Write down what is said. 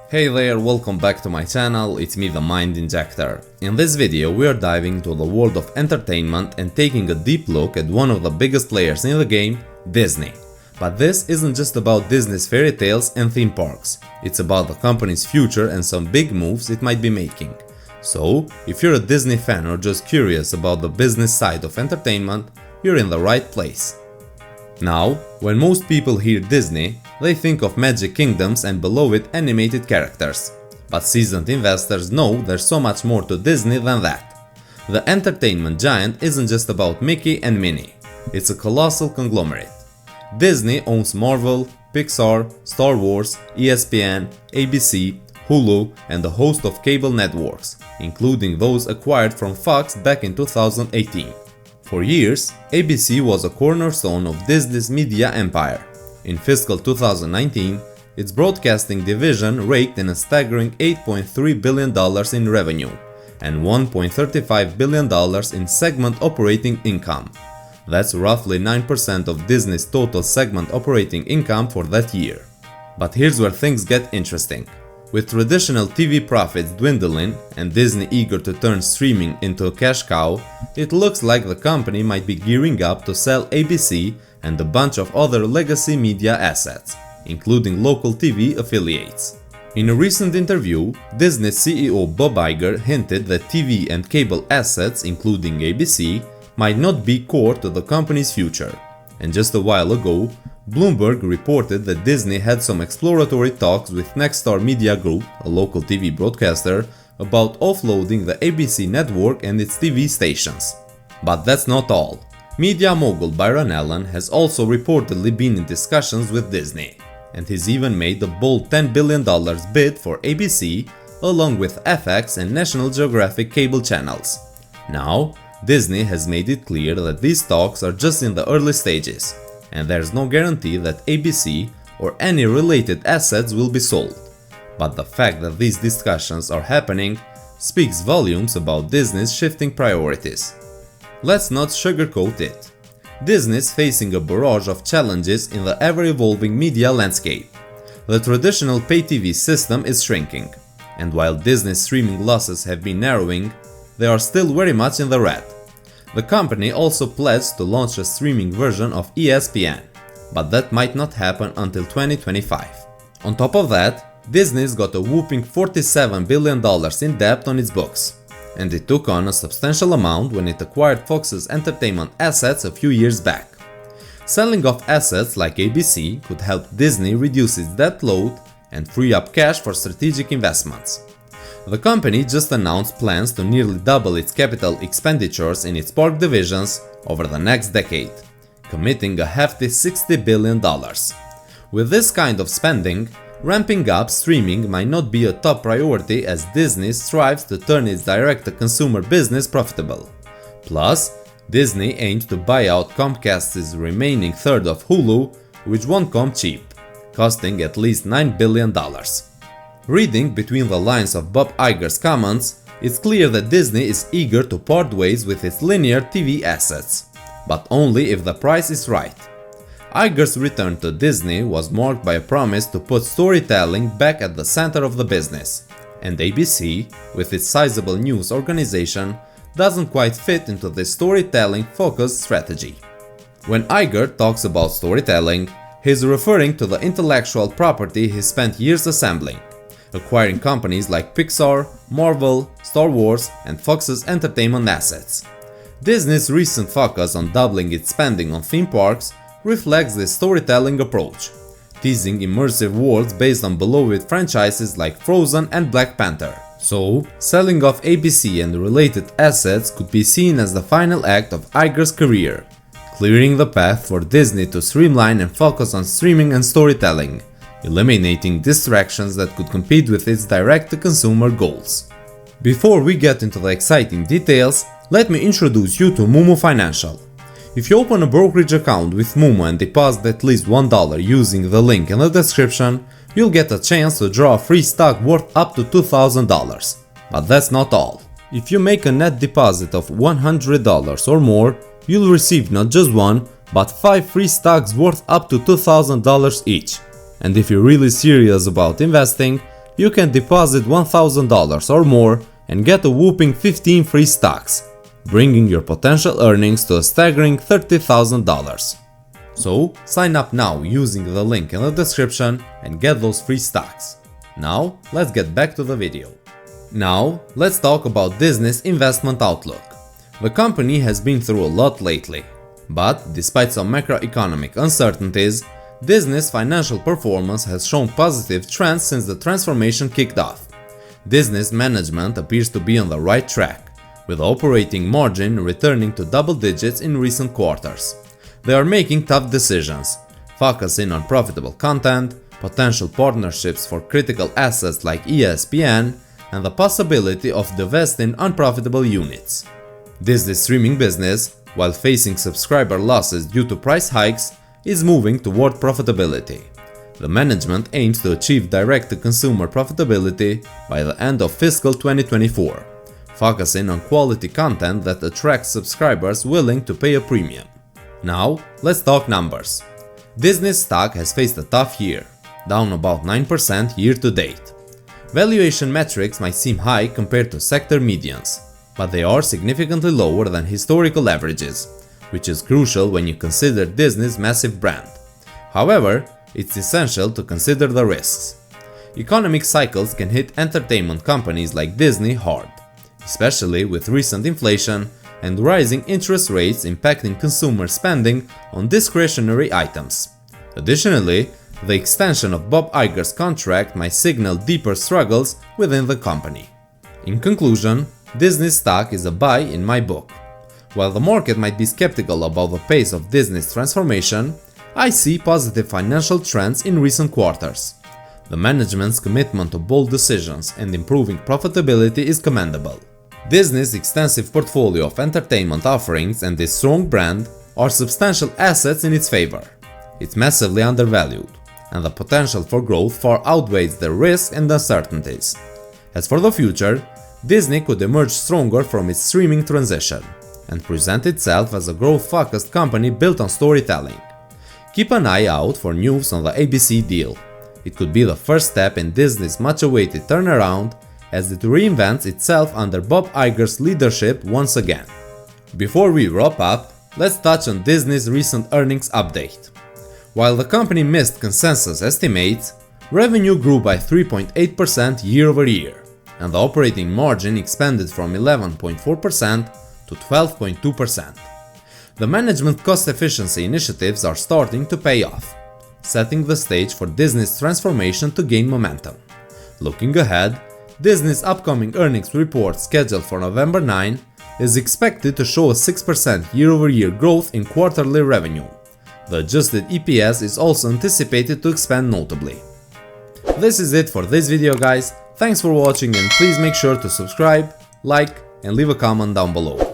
Hey there, welcome back to my channel, it's me the Mind Injector. In this video we are diving into the world of entertainment and taking a deep look at one of the biggest players in the game, Disney. But this isn't just about Disney's fairy tales and theme parks, it's about the company's future and some big moves it might be making. So, if you're a Disney fan or just curious about the business side of entertainment, you're in the right place. Now, when most people hear Disney, they think of Magic Kingdoms and below it animated characters. But seasoned investors know there's so much more to Disney than that. The entertainment giant isn't just about Mickey and Minnie, it's a colossal conglomerate. Disney owns Marvel, Pixar, Star Wars, ESPN, ABC, Hulu, and a host of cable networks, including those acquired from Fox back in 2018. For years, ABC was a cornerstone of Disney's media empire. In fiscal 2019, its broadcasting division raked in a staggering $8.3 billion in revenue and $1.35 billion in segment operating income. That's roughly 9% of Disney's total segment operating income for that year. But here's where things get interesting. With traditional TV profits dwindling and Disney eager to turn streaming into a cash cow, it looks like the company might be gearing up to sell ABC and a bunch of other legacy media assets, including local TV affiliates. In a recent interview, Disney CEO Bob Iger hinted that TV and cable assets, including ABC, might not be core to the company's future. And just a while ago, Bloomberg reported that Disney had some exploratory talks with Nexstar Media Group, a local TV broadcaster, about offloading the ABC network and its TV stations. But that's not all. Media mogul Byron Allen has also reportedly been in discussions with Disney, and he's even made a bold $10 billion bid for ABC, along with FX and National Geographic cable channels. Now, Disney has made it clear that these talks are just in the early stages, and there's no guarantee that ABC or any related assets will be sold. But the fact that these discussions are happening speaks volumes about Disney's shifting priorities. Let's not sugarcoat it. Disney's facing a barrage of challenges in the ever-evolving media landscape. The traditional pay TV system is shrinking, and while Disney's streaming losses have been narrowing, they are still very much in the red. The company also pledged to launch a streaming version of ESPN, but that might not happen until 2025. On top of that, Disney's got a whopping $47 billion in debt on its books, and it took on a substantial amount when it acquired Fox's entertainment assets a few years back. Selling off assets like ABC could help Disney reduce its debt load and free up cash for strategic investments. The company just announced plans to nearly double its capital expenditures in its park divisions over the next decade, committing a hefty $60 billion. With this kind of spending, ramping up streaming might not be a top priority as Disney strives to turn its direct-to-consumer business profitable. Plus, Disney aims to buy out Comcast's remaining third of Hulu, which won't come cheap, costing at least $9 billion. Reading between the lines of Bob Iger's comments, it's clear that Disney is eager to part ways with its linear TV assets, but only if the price is right. Iger's return to Disney was marked by a promise to put storytelling back at the center of the business, and ABC, with its sizable news organization, doesn't quite fit into this storytelling-focused strategy. When Iger talks about storytelling, he's referring to the intellectual property he spent years assembling, acquiring companies like Pixar, Marvel, Star Wars, and Fox's entertainment assets. Disney's recent focus on doubling its spending on theme parks reflects this storytelling approach, teasing immersive worlds based on beloved franchises like Frozen and Black Panther. So, selling off ABC and related assets could be seen as the final act of Iger's career, clearing the path for Disney to streamline and focus on streaming and storytelling, eliminating distractions that could compete with its direct-to-consumer goals. Before we get into the exciting details, let me introduce you to Moomoo Financial. If you open a brokerage account with Moomoo and deposit at least $1 using the link in the description, you'll get a chance to draw a free stock worth up to $2,000. But that's not all. If you make a net deposit of $100 or more, you'll receive not just one, but 5 free stocks worth up to $2,000 each. And if you're really serious about investing, you can deposit $1,000 or more and get a whopping 15 free stocks, bringing your potential earnings to a staggering $30,000. So sign up now using the link in the description and get those free stocks. Now let's get back to the video. Now let's talk about Disney's investment outlook. The company has been through a lot lately, but despite some macroeconomic uncertainties, Disney's financial performance has shown positive trends since the transformation kicked off. Disney's management appears to be on the right track, with operating margin returning to double digits in recent quarters. They are making tough decisions, focusing on profitable content, potential partnerships for critical assets like ESPN, and the possibility of divesting unprofitable units. Disney's streaming business, while facing subscriber losses due to price hikes, is moving toward profitability. The management aims to achieve direct-to-consumer profitability by the end of fiscal 2024, focusing on quality content that attracts subscribers willing to pay a premium. Now, let's talk numbers. Disney's stock has faced a tough year, down about 9% year to date. Valuation metrics might seem high compared to sector medians, but they are significantly lower than historical averages, which is crucial when you consider Disney's massive brand. However, it's essential to consider the risks. Economic cycles can hit entertainment companies like Disney hard, especially with recent inflation and rising interest rates impacting consumer spending on discretionary items. Additionally, the extension of Bob Iger's contract might signal deeper struggles within the company. In conclusion, Disney's stock is a buy in my book. While the market might be skeptical about the pace of Disney's transformation, I see positive financial trends in recent quarters. The management's commitment to bold decisions and improving profitability is commendable. Disney's extensive portfolio of entertainment offerings and its strong brand are substantial assets in its favor. It's massively undervalued, and the potential for growth far outweighs the risks and uncertainties. As for the future, Disney could emerge stronger from its streaming transition and present itself as a growth-focused company built on storytelling. Keep an eye out for news on the ABC deal. It could be the first step in Disney's much-awaited turnaround as it reinvents itself under Bob Iger's leadership once again. Before we wrap up, let's touch on Disney's recent earnings update. While the company missed consensus estimates, revenue grew by 3.8% year-over-year, and the operating margin expanded from 11.4% to 12.2%. The management cost efficiency initiatives are starting to pay off, setting the stage for Disney's transformation to gain momentum. Looking ahead, Disney's upcoming earnings report scheduled for November 9 is expected to show a 6% year-over-year growth in quarterly revenue. The adjusted EPS is also anticipated to expand notably. This is it for this video, guys. Thanks for watching, and please make sure to subscribe, like, and leave a comment down below.